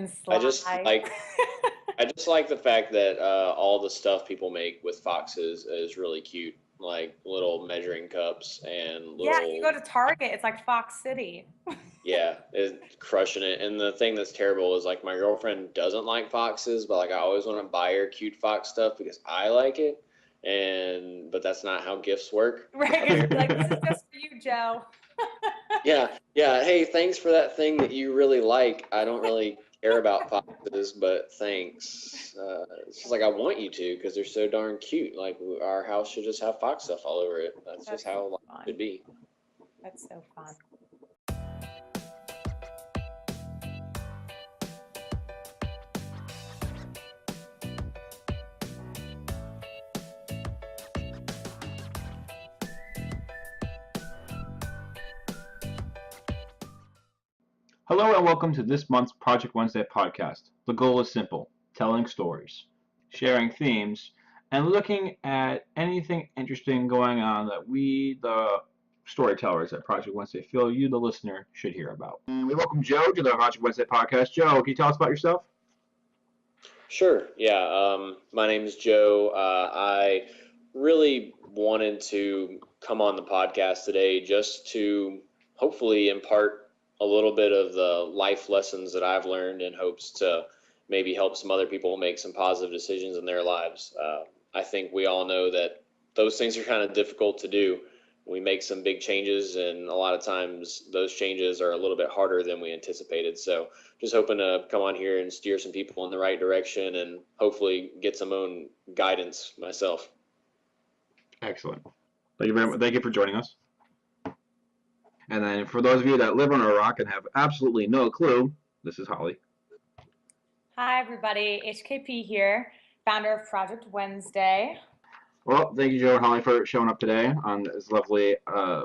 I Sly. just like I just like the fact that all the stuff people make with foxes is really cute, like little measuring cups and Yeah, you little go to Target, it's like Fox City. yeah, it's crushing it. And the thing that's terrible is like my girlfriend doesn't like foxes, but like I always want to buy her cute fox stuff because I like it. And but that's not how gifts work. Right, because you're like, this is just for you, Joe. Yeah, yeah. Hey, thanks for that thing that you really like. I don't really care about foxes, but thanks. It's just like I want you to because they're so darn cute. Like our house should just have fox stuff all over it. That's just That's how life fun. should be. That's so fun. Hello and welcome to this month's Project Wednesday podcast. The goal is simple: telling stories, sharing themes, and looking at anything interesting going on that we, the storytellers at Project Wednesday, feel you, the listener, should hear about. And we welcome Joe to the Project Wednesday podcast. Joe, can you tell us about yourself? Sure. Yeah. My name is Joe. I really wanted to come on the podcast today just to hopefully impart a little bit of the life lessons that I've learned in hopes to maybe help some other people make some positive decisions in their lives. I think we all know that those things are kind of difficult to do. We make some big changes, and a lot of times those changes are a little bit harder than we anticipated. So just hoping to come on here and steer some people in the right direction and hopefully get some own guidance myself. Excellent. Thank you very much. Thank you for joining us. And then for those of you that live on a rock and have absolutely no clue, this is Holly. Hi, everybody. HKP here, founder of Project Wednesday. Well, thank you, Joe and Holly, for showing up today on this lovely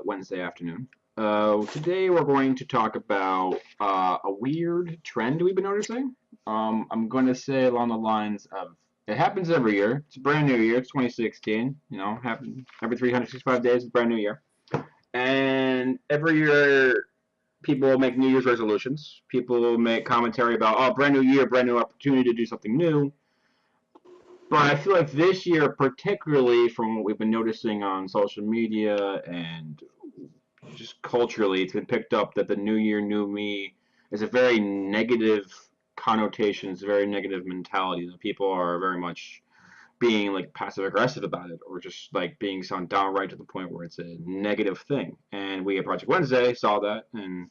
Wednesday afternoon. Today we're going to talk about a weird trend we've been noticing. I'm going to say along the lines of, it happens every year. It's a brand new year. It's 2016. You know, happens every 365 days. It's a brand new year. And every year, people make New Year's resolutions. People make commentary about, oh, brand new year, brand new opportunity to do something new. But I feel like this year, particularly from what we've been noticing on social media and just culturally, it's been picked up that the New Year, New Me is a very negative connotation. It's a very negative mentality. That people are very much being like passive aggressive about it, or just like being sound downright to the point where it's a negative thing. And we at Project Wednesday saw that, and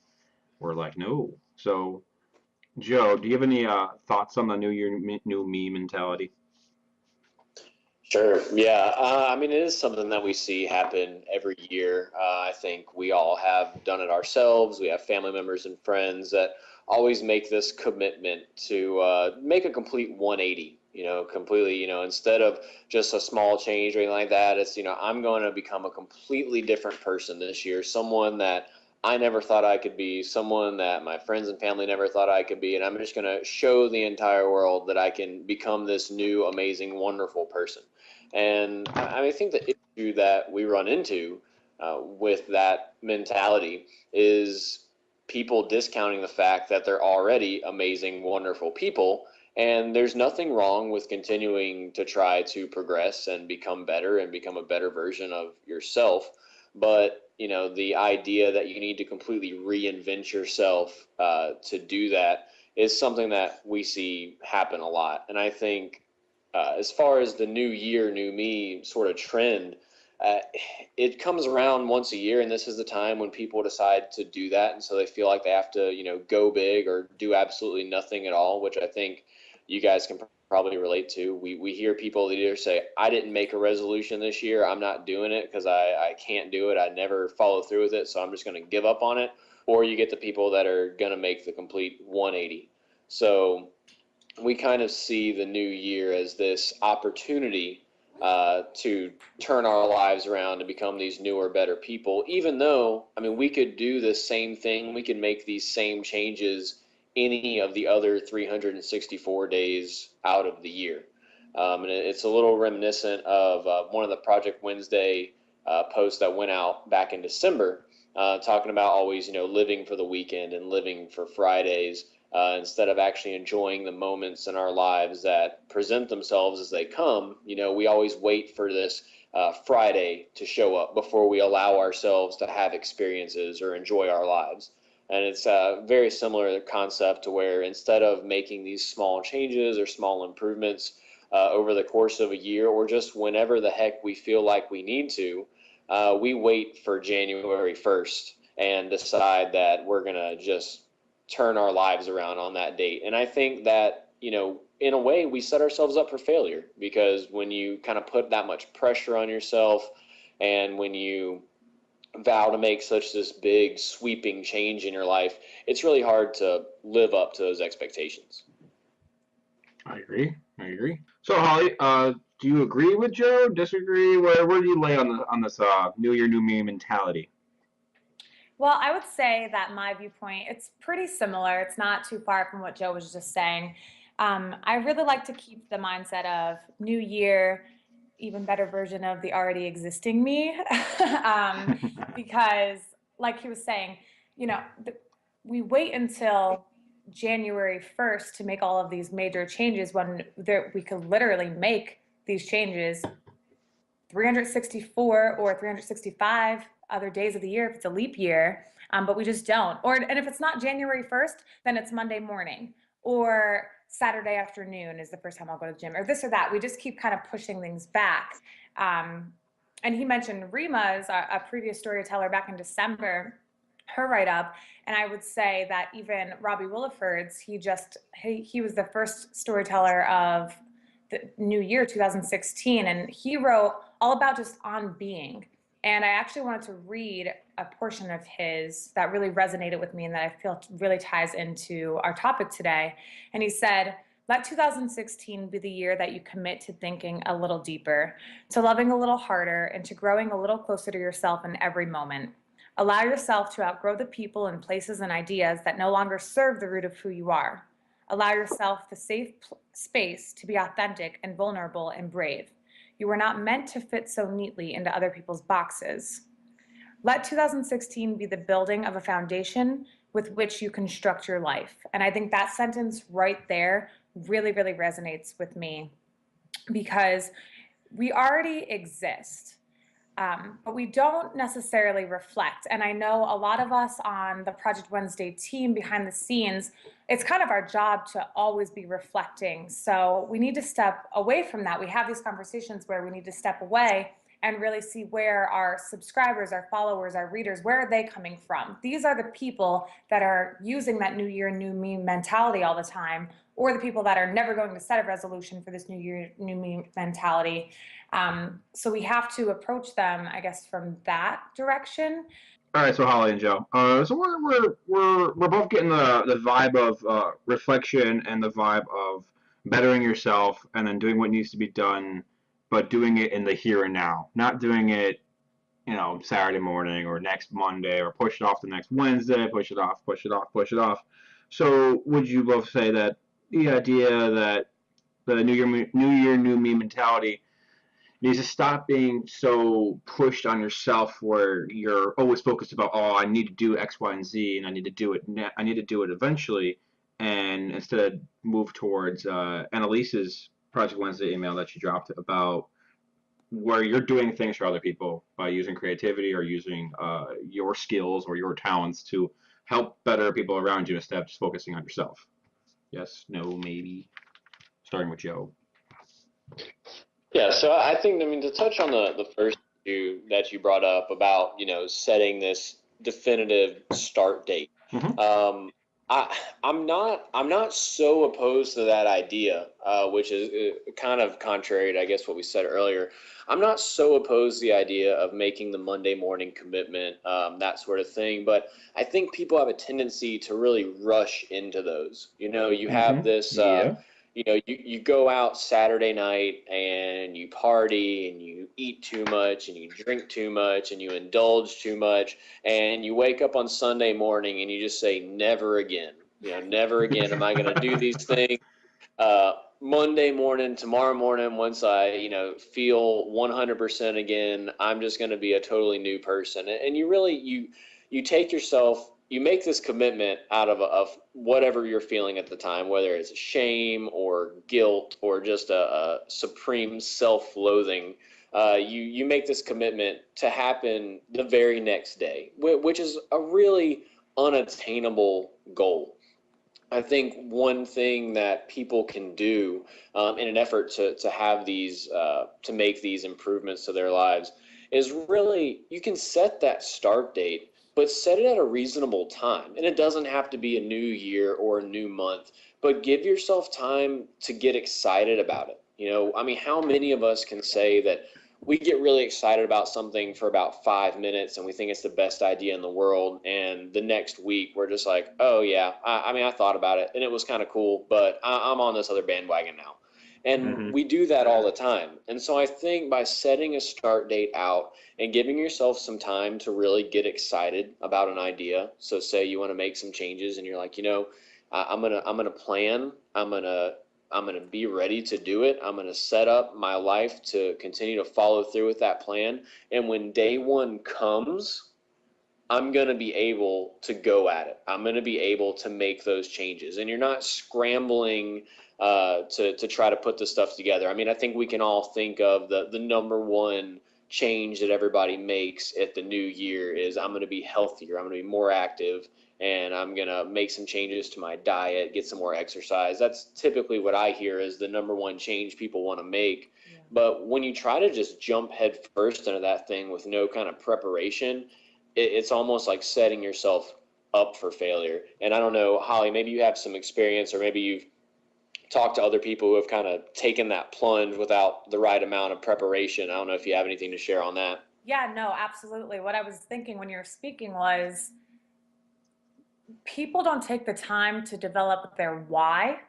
we're like, no. So, Joe, do you have any thoughts on the New Year, New Me mentality? Sure. Yeah. I mean, it is something that we see happen every year. I think we all have done it ourselves. We have family members and friends that always make this commitment to make a complete 180, completely, instead of just a small change or anything like that. It's, I'm going to become a completely different person this year, someone that I never thought I could be, someone that my friends and family never thought I could be. And I'm just going to show the entire world that I can become this new, amazing, wonderful person. And I think the issue that we run into with that mentality is people discounting the fact that they're already amazing, wonderful people. And there's nothing wrong with continuing to try to progress and become better and become a better version of yourself. But, the idea that you need to completely reinvent yourself to do that is something that we see happen a lot. And I think as far as the new year, new me sort of trend, uh, it comes around once a year, and this is the time when people decide to do that, and so they feel like they have to, go big or do absolutely nothing at all, which I think you guys can probably relate to. We hear people that either say, I didn't make a resolution this year, I'm not doing it because I can't do it, I never follow through with it, so I'm just going to give up on it, or you get the people that are going to make the complete 180. So we kind of see the new year as this opportunity to turn our lives around and become these newer, better people, even though, we could do the same thing. We could make these same changes any of the other 364 days out of the year. And it's a little reminiscent of one of the Project Wednesday posts that went out back in December, talking about always, living for the weekend and living for Fridays. instead of actually enjoying the moments in our lives that present themselves as they come. We always wait for this Friday to show up before we allow ourselves to have experiences or enjoy our lives. And it's a very similar concept to where instead of making these small changes or small improvements over the course of a year, or just whenever the heck we feel like we need to, we wait for January 1st and decide that we're going to just turn our lives around on that date. And I think that, in a way, we set ourselves up for failure, because when you kind of put that much pressure on yourself, and when you vow to make such this big sweeping change in your life, it's really hard to live up to those expectations. I agree. So Holly, do you agree with Joe? Disagree? Where do you lay on this New Year, New Me mentality? Well, I would say that my viewpoint, it's pretty similar. It's not too far from what Joe was just saying. I really like to keep the mindset of new year, even better version of the already existing me. Because like he was saying, we wait until January 1st to make all of these major changes when we could literally make these changes 364 or 365 other days of the year if it's a leap year, but we just don't. And if it's not January 1st, then it's Monday morning, or Saturday afternoon is the first time I'll go to the gym, or this or that. We just keep kind of pushing things back. And he mentioned Rima's a previous storyteller back in December, her write-up, and I would say that even Robbie Williford's, he was the first storyteller of the new year 2016, and he wrote all about just on being. And I actually wanted to read a portion of his that really resonated with me and that I feel really ties into our topic today. And he said, let 2016 be the year that you commit to thinking a little deeper, to loving a little harder, and to growing a little closer to yourself in every moment. Allow yourself to outgrow the people and places and ideas that no longer serve the root of who you are. Allow yourself the safe space to be authentic and vulnerable and brave. You were not meant to fit so neatly into other people's boxes. Let 2016 be the building of a foundation with which you construct your life. And I think that sentence right there really, really resonates with me, because we already exist. But we don't necessarily reflect. And I know a lot of us on the Project Wednesday team behind the scenes, it's kind of our job to always be reflecting. So we need to step away from that. We have these conversations where we need to step away and really see where our subscribers, our followers, our readers, where are they coming from? These are the people that are using that new year, new me mentality all the time, or the people that are never going to set a resolution for this new year, new me mentality. So we have to approach them, I guess, from that direction. All right, so Holly and Joe. So we're both getting the vibe of reflection and the vibe of bettering yourself and then doing what needs to be done, but doing it in the here and now, not doing it, Saturday morning or next Monday, or push it off the next Wednesday, push it off, push it off, push it off. So would you both say that the idea that the new year, new me mentality needs to stop being so pushed on yourself, where you're always focused about, oh, I need to do X, Y, and Z, and I need to do it. I need to do it eventually, and instead move towards Annalise's Project Wednesday email that she dropped about where you're doing things for other people by using creativity or using your skills or your talents to help better people around you instead of just focusing on yourself. Yes, no, maybe. Starting with Joe. Yeah, so I think, to touch on the first issue that you brought up about, setting this definitive start date. Mm-hmm. I'm not so opposed to that idea, which is kind of contrary to, I guess, what we said earlier. I'm not so opposed to the idea of making the Monday morning commitment, that sort of thing. But I think people have a tendency to really rush into those. You have this. Yeah. You go out Saturday night and you party and you eat too much and you drink too much and you indulge too much, and you wake up on Sunday morning and you just say, never again. Never again am I going to do these things. Monday morning, tomorrow morning, once I, feel 100% again, I'm just going to be a totally new person. And you take yourself you make this commitment out of whatever you're feeling at the time, whether it's shame or guilt or just a supreme self-loathing. You make this commitment to happen the very next day, which is a really unattainable goal. I think one thing that people can do in an effort to have these, to make these improvements to their lives is really, you can set that start date, but set it at a reasonable time. And it doesn't have to be a new year or a new month, but give yourself time to get excited about it. I mean, how many of us can say that we get really excited about something for about 5 minutes and we think it's the best idea in the world, and the next week we're just like, oh yeah, I mean, I thought about it and it was kind of cool, but I'm on this other bandwagon now. And we do that all the time. And so I think by setting a start date out and giving yourself some time to really get excited about an idea. So say you want to make some changes and you're like, I'm gonna plan, I'm gonna be ready to do it. I'm gonna set up my life to continue to follow through with that plan. And when day one comes, I'm gonna be able to go at it. I'm gonna be able to make those changes. And you're not scrambling to try to put this stuff together. I mean, I think we can all think of the number one change that everybody makes at the new year is, I'm going to be healthier, I'm going to be more active, and I'm going to make some changes to my diet, get some more exercise. That's typically what I hear is the number one change people want to make. Yeah. But when you try to just jump head first into that thing with no kind of preparation, it's almost like setting yourself up for failure. And I don't know, Holly, maybe you have some experience, or maybe you've talk to other people who have kind of taken that plunge without the right amount of preparation. I don't know if you have anything to share on that. Yeah, no, absolutely. What I was thinking when you were speaking was, people don't take the time to develop their why.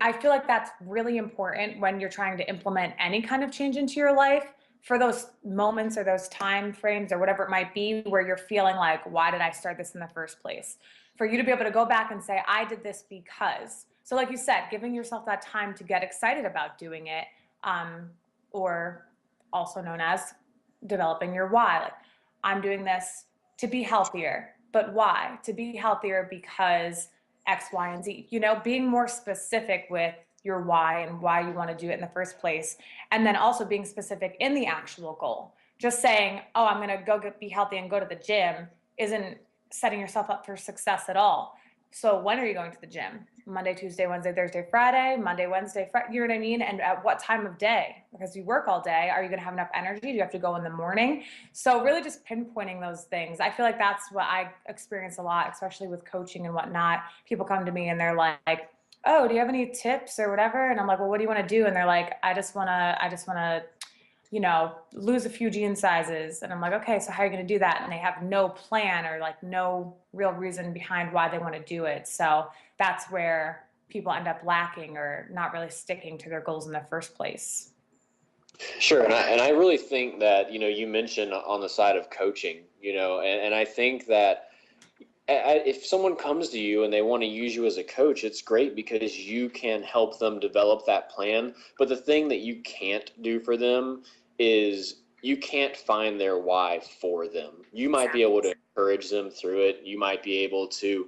I feel like that's really important when you're trying to implement any kind of change into your life, for those moments or those time frames or whatever it might be where you're feeling like, why did I start this in the first place? For you to be able to go back and say, I did this because. So like you said, giving yourself that time to get excited about doing it, or also known as developing your why. Like, I'm doing this to be healthier, but why? To be healthier because X, Y, and Z. Being more specific with your why and why you want to do it in the first place. And then also being specific in the actual goal. Just saying, oh, I'm going to go be healthy and go to the gym isn't setting yourself up for success at all. So when are you going to the gym? Monday, Tuesday, Wednesday, Thursday, Friday, Monday, Wednesday, Friday, you know what I mean? And at what time of day? Because you work all day. Are you going to have enough energy? Do you have to go in the morning? So really just pinpointing those things. I feel like that's what I experience a lot, especially with coaching and whatnot. People come to me and they're like, oh, do you have any tips or whatever? And I'm like, well, what do you want to do? And they're like, I just want to, lose a few gene sizes. And I'm like, okay, so how are you going to do that? And they have no plan or like no real reason behind why they want to do it. So that's where people end up lacking or not really sticking to their goals in the first place. Sure. And I really think that, you mentioned on the side of coaching, and I think that if someone comes to you and they want to use you as a coach, it's great because you can help them develop that plan. But the thing that you can't do for them is you can't find their why for them. You might be able to encourage them through it. You might be able to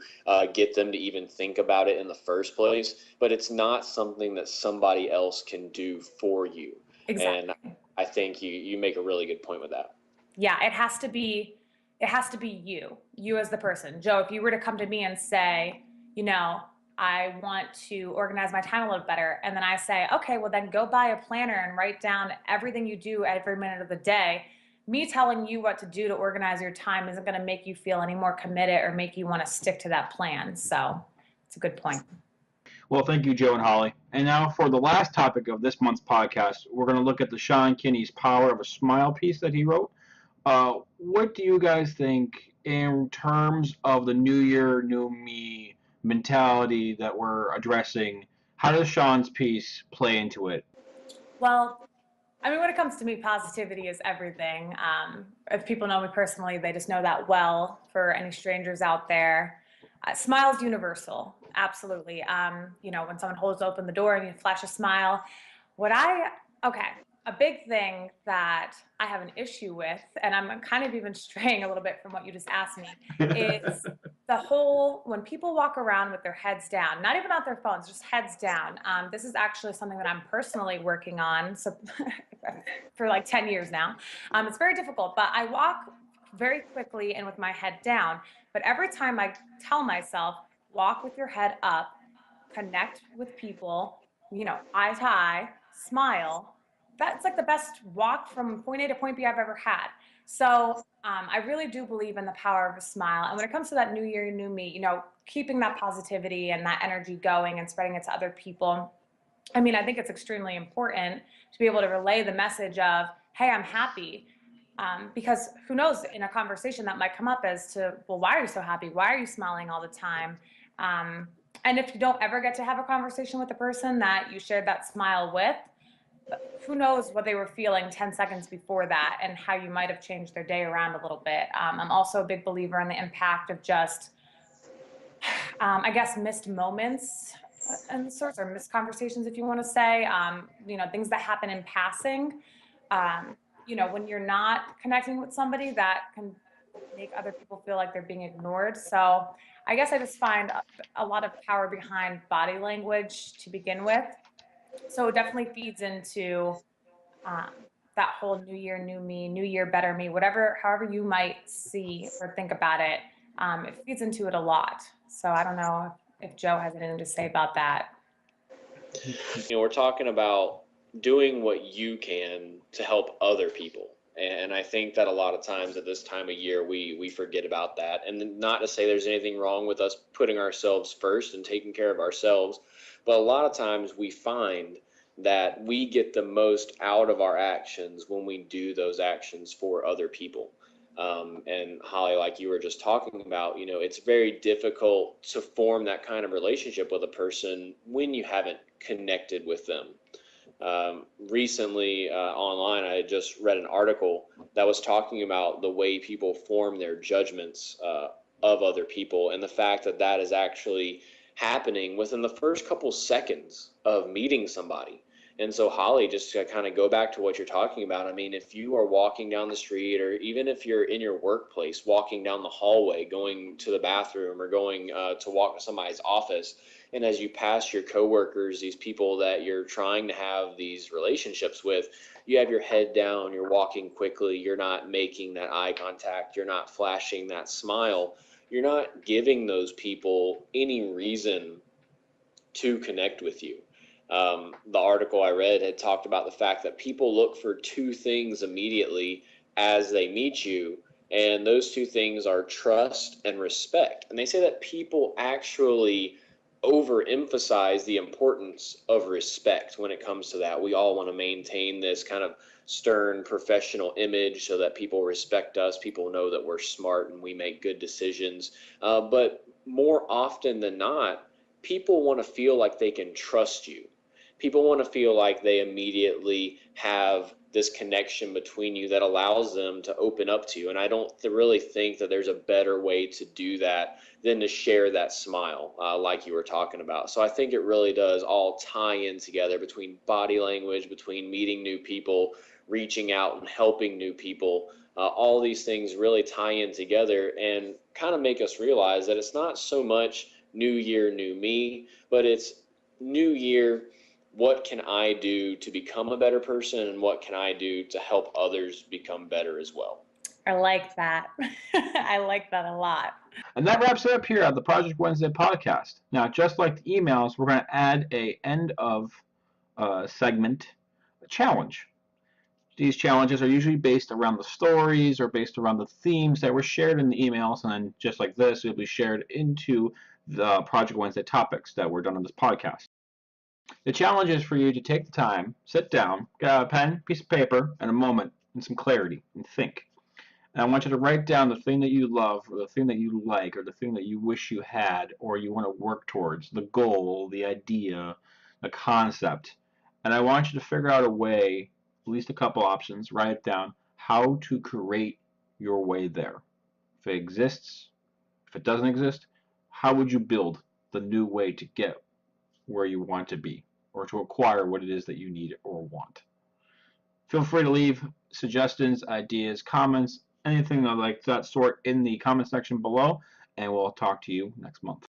get them to even think about it in the first place, but it's not something that somebody else can do for you. Exactly. And I think you make a really good point with that. Yeah, it has to be you as the person. Joe, if you were to come to me and say, I want to organize my time a little better. And then I say, okay, well then go buy a planner and write down everything you do every minute of the day. Me telling you what to do to organize your time isn't going to make you feel any more committed or make you want to stick to that plan. So it's a good point. Well, thank you, Joe and Holly. And now for the last topic of this month's podcast, we're going to look at the Sean Kinney's Power of a Smile piece that he wrote. What do you guys think in terms of the new year, new me mentality that we're addressing? How does Sean's piece play into it? Well, I mean, when it comes to me, positivity is everything. If people know me personally, they just know that well. For any strangers out there, smile's universal. Absolutely. When someone holds open the door and you flash a smile, a big thing that I have an issue with, and I'm kind of even straying a little bit from what you just asked me, is when people walk around with their heads down, not even on their phones, just heads down. This is actually something that I'm personally working on so for like 10 years now. It's very difficult, but I walk very quickly and with my head down. But every time I tell myself, walk with your head up, connect with people, eye to eye, smile, that's like the best walk from point A to point B I've ever had. So I really do believe in the power of a smile. And when it comes to that new year, new me, keeping that positivity and that energy going and spreading it to other people. I mean, I think it's extremely important to be able to relay the message of, hey, I'm happy. Because who knows, in a conversation that might come up as to, well, why are you so happy? Why are you smiling all the time? And if you don't ever get to have a conversation with the person that you shared that smile with, who knows what they were feeling 10 seconds before that and how you might have changed their day around a little bit. I'm also a big believer in the impact of just, I guess, missed moments and sorts, or missed conversations, if you want to say, things that happen in passing. When you're not connecting with somebody, that can make other people feel like they're being ignored. So I guess I just find a lot of power behind body language to begin with. So it definitely feeds into um, that whole new year, new me, new year, better me, however you might see or think about it. It feeds into it a lot. So I don't know if Joe has anything to say about that. We're talking about doing what you can to help other people. And I think that a lot of times at this time of year, we forget about that. And not to say there's anything wrong with us putting ourselves first and taking care of ourselves, but a lot of times we find that we get the most out of our actions when we do those actions for other people. And Holly, like you were just talking about, it's very difficult to form that kind of relationship with a person when you haven't connected with them. Recently online, I had just read an article that was talking about the way people form their judgments of other people, and the fact that that is actually happening within the first couple seconds of meeting somebody. And so, Holly, just to kind of go back to what you're talking about, I mean, if you are walking down the street, or even if you're in your workplace, walking down the hallway, going to the bathroom, or going to walk to somebody's office, and as you pass your coworkers, these people that you're trying to have these relationships with, you have your head down, you're walking quickly, you're not making that eye contact, you're not flashing that smile, you're not giving those people any reason to connect with you. The article I read had talked about the fact that people look for two things immediately as they meet you, and those two things are trust and respect. And they say that people actually overemphasize the importance of respect when it comes to that. We all want to maintain this kind of stern professional image so that people respect us, people know that we're smart and we make good decisions. But more often than not, people want to feel like they can trust you. People want to feel like they immediately have this connection between you that allows them to open up to you. And I don't really think that there's a better way to do that than to share that smile, like you were talking about. So I think it really does all tie in together, between body language, between meeting new people, reaching out and helping new people. All these things really tie in together and kind of make us realize that it's not so much new year, new me, but it's new year, what can I do to become a better person, and what can I do to help others become better as well? I like that. I like that a lot. And that wraps it up here on the Project Wednesday podcast. Now, just like the emails, we're going to add a end of segment challenge. These challenges are usually based around the stories or based around the themes that were shared in the emails, and then just like this, it'll be shared into the Project Wednesday topics that were done on this podcast. The challenge is for you to take the time, sit down, get a pen, piece of paper, and a moment, and some clarity, and think. And I want you to write down the thing that you love, or the thing that you like, or the thing that you wish you had, or you want to work towards, the goal, the idea, the concept. And I want you to figure out a way, at least a couple options, write it down, how to create your way there. If it exists, if it doesn't exist, how would you build the new way to get where you want to be, or to acquire what it is that you need or want? Feel free to leave suggestions, ideas, comments, anything like that sort in the comment section below. and we'll talk to you next month.